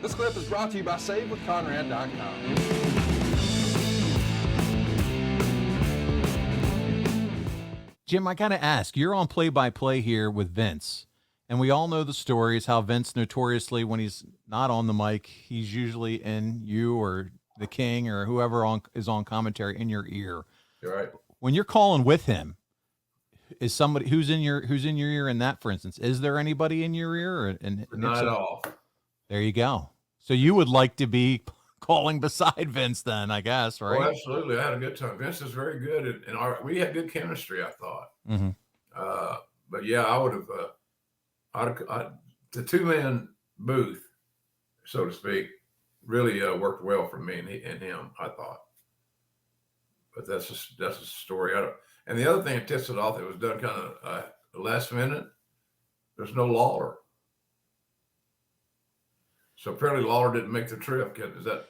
This clip is brought to you by SaveWithConrad.com. Jim, I got to ask, you're on play-by-play here with Vince, and we all know the stories how Vince notoriously, when he's not on the mic, he's usually in you or the King or whoever is on commentary in your ear. You're right. When you're calling with him, is somebody who's in your ear in that, for instance? Is there anybody in your ear? Not at all. There you go. So you would like to be calling beside Vince then, I guess, right? Oh, absolutely. I had a good time. Vince is very good, and we had good chemistry, I thought. Mm-hmm. But yeah, I would have. The two-man booth, so to speak, really worked well for me and him, I thought. But that's a story. And the other thing that tips it off, it was done kind of last minute. There's no Lawler. So apparently Lawler didn't make the trip. Is that?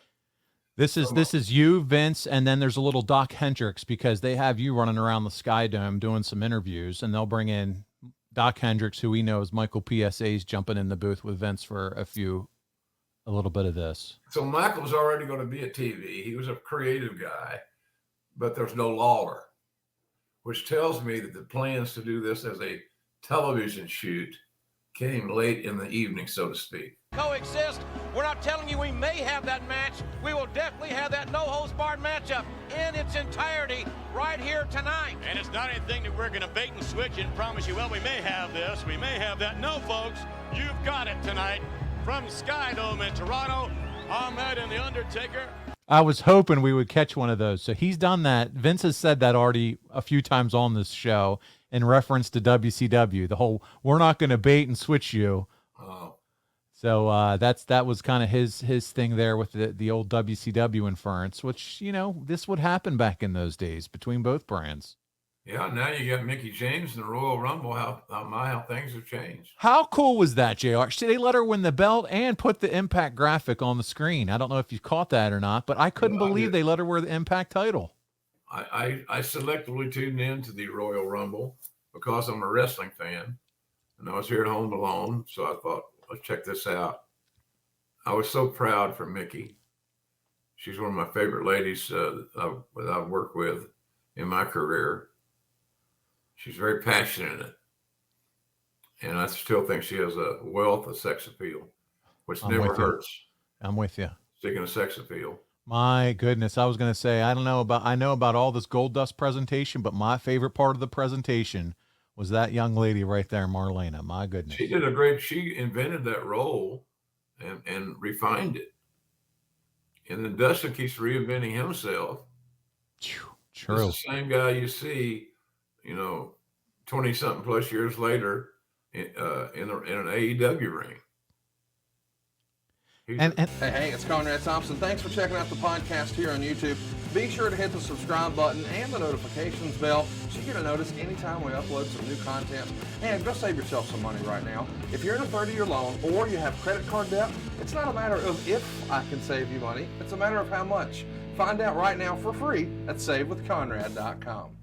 This is you, Vince, and then there's a little Doc Hendricks, because they have you running around the Sky Dome doing some interviews, and they'll bring in Doc Hendricks, who we know is Michael PSA's jumping in the booth with Vince for a little bit of this. So Michael was already going to be at TV. He was a creative guy, but there's no Lawler, which tells me that the plans to do this as a television shoot came late in the evening, so to speak. Coexist. We're not telling you we may have that match. We will definitely have that no-holds-barred matchup in its entirety right here tonight. And it's not anything that we're going to bait and switch and promise you, well, we may have this, we may have that. No, folks, you've got it tonight. From Sky Dome in Toronto, Ahmed and The Undertaker. I was hoping we would catch one of those. So he's done that. Vince has said that already a few times on this show in reference to WCW, the whole, we're not going to bait and switch you. Oh. So that was kind of his thing there with the old WCW inference, which, this would happen back in those days between both brands. Yeah, now you got Mickie James in the Royal Rumble. How things have changed. How cool was that, JR? They let her win the belt and put the Impact graphic on the screen. I don't know if you caught that or not, but I couldn't believe they let her wear the Impact title. I selectively tuned in to the Royal Rumble because I'm a wrestling fan, and I was here at home alone, so I thought, let's check this out. I was so proud for Mickie. She's one of my favorite ladies that I've worked with in my career. She's very passionate in it. And I still think she has a wealth of sex appeal, which never hurts. I'm with you. Speaking of sex appeal. My goodness. I was going to say, I know about all this Gold Dust presentation, but my favorite part of the presentation was that young lady right there, Marlena. My goodness. She invented that role and refined it. And then Dustin keeps reinventing himself. True. It's the same guy you see, 20-something plus years later in an AEW ring. Hey, it's Conrad Thompson. Thanks for checking out the podcast here on YouTube. Be sure to hit the subscribe button and the notifications bell so you're going to notice anytime we upload some new content. And go save yourself some money right now. If you're in a 30-year loan or you have credit card debt, it's not a matter of if I can save you money. It's a matter of how much. Find out right now for free at SaveWithConrad.com.